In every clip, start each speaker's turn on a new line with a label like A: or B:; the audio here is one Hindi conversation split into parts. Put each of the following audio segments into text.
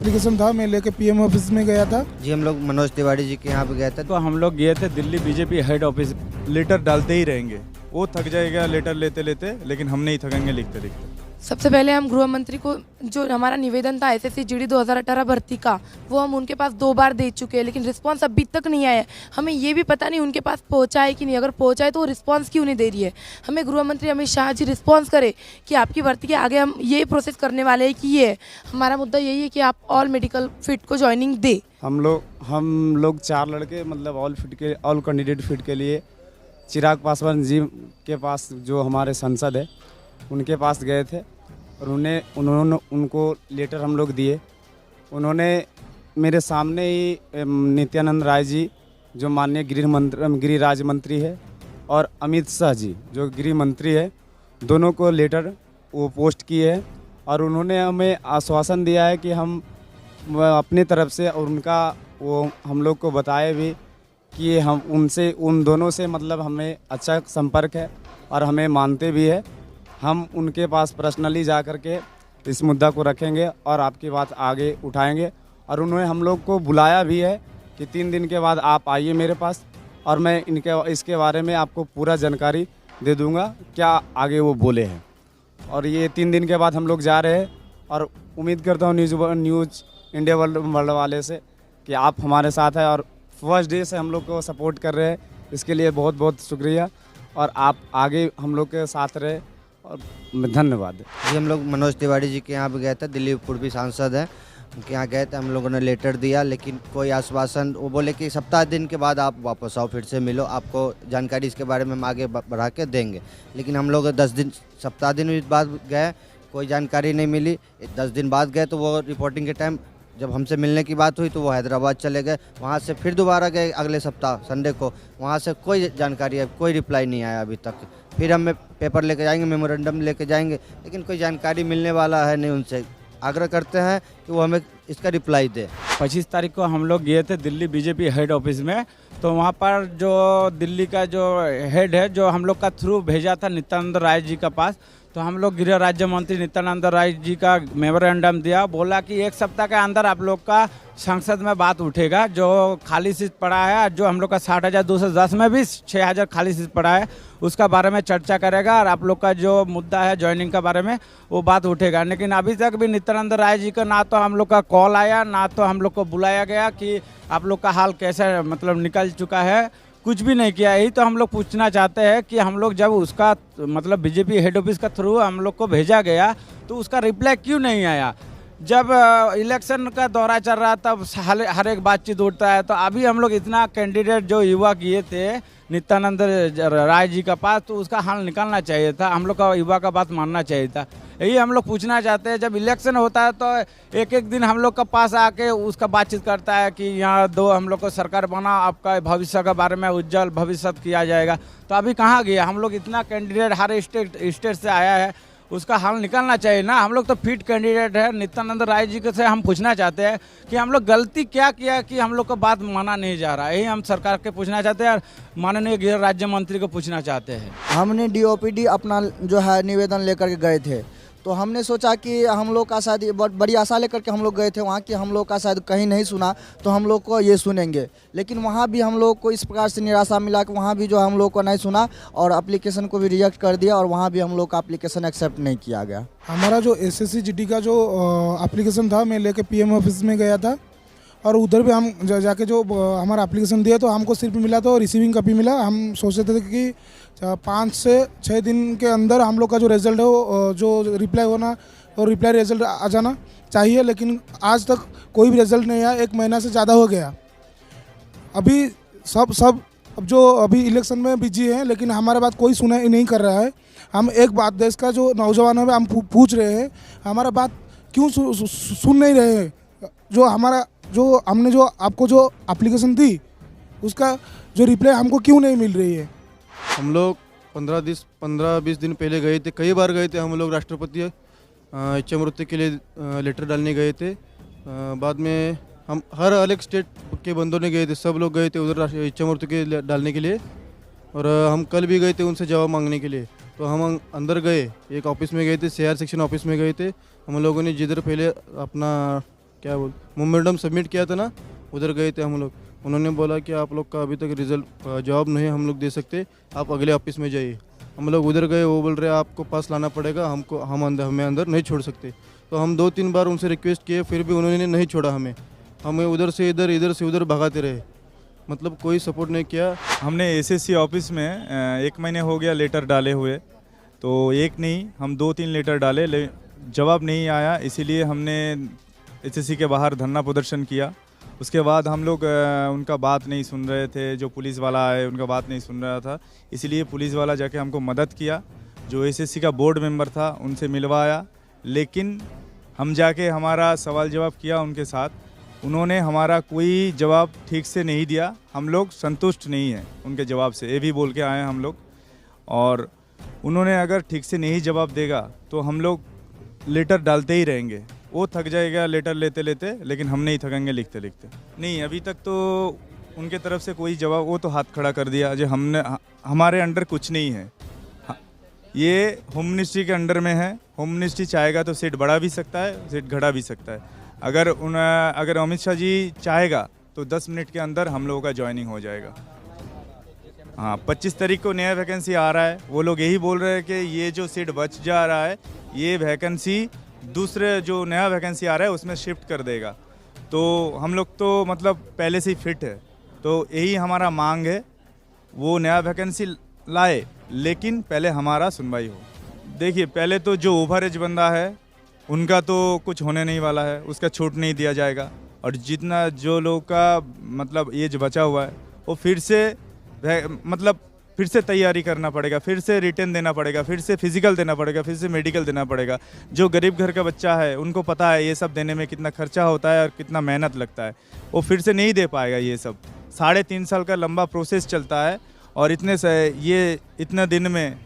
A: एप्लीकेशन था, मैं लेके पीएम ऑफिस में गया था।
B: जी हम लोग मनोज तिवारी जी के यहाँ पे गए थे।
C: तो हम लोग गए थे Delhi BJP head office. Letter डालते ही रहेंगे, वो थक जाएगा लेटर लेते लेते, लेकिन हम नहीं थकेंगे लिखते लिखते।
D: सबसे पहले हम गृह मंत्री को जो हमारा निवेदन था एसएससी जीडी 2018 भर्ती का, वो हम उनके पास 2 बार दे चुके हैं, लेकिन रिस्पांस अभी तक नहीं आया है। हमें ये भी पता नहीं उनके पास पहुंचा है कि नहीं। अगर पहुंचा है तो वो रिस्पांस क्यों नहीं दे रही है। हमें गृह मंत्री अमित शाह जी रिस्पांस करे कि आपकी भर्ती के आगे हम ये प्रोसेस करने वाले हैं कि ये हमारा मुद्दा यही है कि आप ऑल मेडिकल फिट को ज्वाइनिंग दे।
E: हम लोग 4 लड़के मतलब ऑल कैंडिडेट फिट के लिए चिराग पासवान जी के पास, जो हमारे सांसद है, उनके पास गए थे और उन्होंने उनको लेटर हम लोग दिए। उन्होंने मेरे सामने ही नित्यानंद राय जी जो माननीय गृह राज्य मंत्री है और अमित शाह जी जो गृह मंत्री है, दोनों को लेटर वो पोस्ट किए हैं और उन्होंने हमें आश्वासन दिया है कि हम अपनी तरफ से और उनका वो हम लोग को बताए भी कि हम उन दोनों से मतलब हमें अच्छा संपर्क है और हमें मानते भी है। हम उनके पास पर्सनली जा कर के इस मुद्दा को रखेंगे और आपकी बात आगे उठाएंगे और उन्होंने हम लोग को बुलाया भी है कि 3 दिन के बाद आप आइए मेरे पास और मैं इसके बारे में आपको पूरा जानकारी दे दूंगा क्या आगे वो बोले हैं। और ये 3 दिन के बाद हम लोग जा रहे हैं और उम्मीद करता हूँ न्यूज़ इंडिया वर्ल्ड वाले से कि आप हमारे साथ हैं और फर्स्ट डे से हम लोग को सपोर्ट कर रहे हैं। इसके लिए बहुत बहुत शुक्रिया और आप आगे हम लोग के साथ रहे और धन्यवाद।
B: जी हम लोग मनोज तिवारी जी के यहाँ पे गए थे, दिल्ली पूर्वी सांसद हैं, उनके यहाँ गए थे। हम लोगों ने लेटर दिया, लेकिन कोई आश्वासन, वो बोले कि सप्ताह दिन के बाद आप वापस आओ, फिर से मिलो, आपको जानकारी इसके बारे में हम आगे बढ़ा के देंगे। लेकिन हम लोग 10 दिन सप्ताह दिन बाद गए, कोई जानकारी नहीं मिली। 10 दिन बाद गए तो वो रिपोर्टिंग के टाइम जब हमसे मिलने की बात हुई तो वो हैदराबाद चले गए। वहाँ से फिर दोबारा गए अगले सप्ताह संडे को, वहाँ से कोई जानकारी, कोई रिप्लाई नहीं आया अभी तक। फिर हम पेपर लेके जाएंगे, मेमोरेंडम लेके जाएंगे, लेकिन कोई जानकारी मिलने वाला है नहीं। उनसे आग्रह करते हैं कि वो हमें इसका रिप्लाई दे।
C: 25 तारीख को हम लोग गए थे दिल्ली बीजेपी हेड ऑफिस में। तो वहाँ पर जो दिल्ली का जो हेड है, जो हम लोग का थ्रू भेजा था नित्यानंद राय जी का पास, तो हम लोग गृह राज्य मंत्री नित्यानंद राय जी का मेमोरेंडम दिया। बोला कि 1 सप्ताह के अंदर आप लोग का संसद में बात उठेगा, जो खाली सीट पड़ा है, जो हम लोग का 60,210 में भी 6,000 खाली सीट पड़ा है, उसका बारे में चर्चा करेगा और आप लोग का जो मुद्दा है ज्वाइनिंग का बारे में वो बात उठेगा। लेकिन अभी तक भी नित्यानंद राय जी का ना तो हम लोग का कॉल आया, ना तो हम लोग को बुलाया गया कि आप लोग का हाल कैसे मतलब निकल चुका है, कुछ भी नहीं किया। यही तो हम लोग पूछना चाहते हैं कि हम लोग जब उसका मतलब बीजेपी हेड ऑफिस का थ्रू हम लोग को भेजा गया तो उसका रिप्लाई क्यों नहीं आया। जब इलेक्शन का दौरा चल रहा तब हर एक बातचीत उठता है। तो अभी हम लोग इतना कैंडिडेट जो युवा किए थे नित्यानंद राय जी का पास, तो उसका हाल निकालना चाहिए था, हम लोग का युवा का बात मानना चाहिए था। यही हम लोग पूछना चाहते हैं। जब इलेक्शन होता है तो एक दिन हम लोग का पास आके उसका बातचीत करता है कि यहाँ हम लोग को सरकार बना, आपका भविष्य के बारे में उज्जवल भविष्य किया जाएगा। तो अभी कहाँ गया। हम लोग इतना कैंडिडेट हर स्टेट से आया है, उसका हाल निकालना चाहिए ना। हम लोग तो फिट कैंडिडेट है। नित्यानंद राय जी से हम पूछना चाहते हैं कि हम लोग गलती क्या किया कि हम लोग को बात माना नहीं जा रहा है। यही हम सरकार के पूछना चाहते हैं और माननीय गृह राज्य मंत्री को पूछना चाहते हैं।
F: हमने डीओपीडी अपना जो है निवेदन लेकर के गए थे, तो हमने सोचा कि हम लोग का शायद बड़ी आशा लेकर के हम लोग गए थे वहाँ कि हम लोग का शायद कहीं नहीं सुना तो हम लोग को ये सुनेंगे, लेकिन वहाँ भी हम लोग को इस प्रकार से निराशा मिला कि वहाँ भी जो हम लोग को नहीं सुना और एप्लीकेशन को भी रिजेक्ट कर दिया और वहाँ भी हम लोग का एप्लीकेशन एक्सेप्ट नहीं किया गया।
A: हमारा जो एसएससी जीडी का जो एप्लीकेशन था, मैं लेके पीएम ऑफिस में गया था और उधर भी हम जाके जो हमारा एप्लीकेशन दिया तो हमको सिर्फ मिला तो रिसीविंग कॉपी मिला। हम सोचते थे कि 5 से 6 दिन के अंदर हम लोग का जो रिज़ल्ट है वो जो रिप्लाई होना और रिप्लाई रिज़ल्ट आ जाना चाहिए, लेकिन आज तक कोई भी रिज़ल्ट नहीं आया। 1 महीना से ज़्यादा हो गया। अभी सब अब जो अभी इलेक्शन में बिजी हैं, लेकिन हमारे बात कोई सुना ही नहीं कर रहा है। हम एक बात देश का जो नौजवान है हम पूछ रहे हैं, हमारा बात क्यों सुन नहीं रहे हैं। जो हमने जो आपको जो एप्लीकेशन दी उसका जो रिप्लाई हमको क्यों नहीं मिल रही है।
G: हम लोग 15-20 दिन पहले गए थे, कई बार गए थे हम लोग राष्ट्रपति इच्छा मृत्यु के लिए लेटर डालने गए थे। बाद में हम हर अलग स्टेट के बंदों ने गए थे, सब लोग गए थे उधर इच्छा मृत्यु के डालने के लिए। और हम कल भी गए थे उनसे जवाब मांगने के लिए। तो हम अंदर गए, एक ऑफिस में गए थे, CR सेक्शन ऑफिस में गए थे। हम लोगों ने जिधर पहले अपना क्या बोल मेमोरेंडम सबमिट किया था ना, उधर गए थे हम लोग। उन्होंने बोला कि आप लोग का अभी तक रिजल्ट जवाब नहीं हम लोग दे सकते, आप अगले ऑफिस में जाइए। हम लोग उधर गए, वो बोल रहे आपको पास लाना पड़ेगा, हमें अंदर नहीं छोड़ सकते। तो हम 2-3 बार उनसे रिक्वेस्ट किए, फिर भी उन्होंने नहीं छोड़ा हमें उधर से इधर से उधर भगाते रहे, मतलब कोई सपोर्ट नहीं किया।
H: हमने एसएससी ऑफिस में 1 महीने हो गया लेटर डाले हुए, तो एक नहीं हम 2-3 लेटर डाले, जवाब नहीं आया, इसीलिए हमने एसएससी के बाहर धरना प्रदर्शन किया। उसके बाद हम लोग उनका बात नहीं सुन रहे थे, जो पुलिस वाला आए उनका बात नहीं सुन रहा था, इसीलिए पुलिस वाला जाके हमको मदद किया। जो एसएससी का बोर्ड मेंबर था उनसे मिलवाया, लेकिन हम जाके हमारा सवाल जवाब किया उनके साथ, उन्होंने हमारा कोई जवाब ठीक से नहीं दिया। हम लोग संतुष्ट नहीं हैं उनके जवाब से, ये भी बोल के आए हैं हम लोग। और उन्होंने अगर ठीक से नहीं जवाब देगा तो हम लोग लेटर डालते ही रहेंगे। वो थक जाएगा लेटर लेते लेते, लेकिन हम नहीं थकेंगे लिखते लिखते। नहीं, अभी तक तो उनके तरफ से कोई जवाब, वो तो हाथ खड़ा कर दिया जो हमारे अंडर कुछ नहीं है। ये होम मिनिस्ट्री के अंडर में है। होम मिनिस्ट्री चाहेगा तो सीट बढ़ा भी सकता है, सीट घटा भी सकता है। अगर अमित शाह जी चाहेगा तो 10 मिनट के अंदर हम लोगों का ज्वाइनिंग हो जाएगा। हाँ, 25 तारीख को नया वैकेंसी आ रहा है। वो लोग यही बोल रहे हैं कि ये जो सीट बच जा रहा है, ये वैकेंसी दूसरे जो नया वैकेंसी आ रहा है उसमें शिफ्ट कर देगा। तो हम लोग तो मतलब पहले से ही फिट है, तो यही हमारा मांग है, वो नया वैकेंसी लाए, लेकिन पहले हमारा सुनवाई हो। देखिए, पहले तो जो ओवर एज बंदा है उनका तो कुछ होने नहीं वाला है, उसका छूट नहीं दिया जाएगा। और जितना जो लोग का मतलब एज बचा हुआ है, वो फिर से तैयारी करना पड़ेगा, फिर से रिटर्न देना पड़ेगा, फिर से फिजिकल देना पड़ेगा, फिर से मेडिकल देना पड़ेगा। जो गरीब घर का बच्चा है उनको पता है ये सब देने में कितना खर्चा होता है और कितना मेहनत लगता है, वो फिर से नहीं दे पाएगा। ये सब 3.5 साल का लंबा प्रोसेस चलता है, और इतने दिन में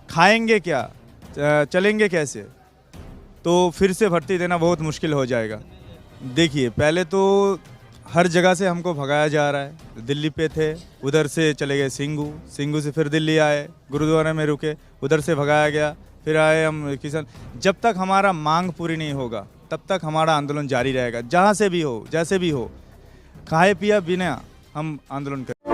H: खाएंगे क्या, चलेंगे कैसे? तो फिर से भर्ती देना बहुत मुश्किल हो जाएगा। देखिए, पहले तो हर जगह से हमको भगाया जा रहा है। दिल्ली पे थे, उधर से चले गए सिंगू से फिर दिल्ली आए, गुरुद्वारा में रुके, उधर से भगाया गया, फिर आए हम किसान। जब तक हमारा मांग पूरी नहीं होगा तब तक हमारा आंदोलन जारी रहेगा, जहाँ से भी हो, जैसे भी हो, खाए पिया बिना हम आंदोलन करें।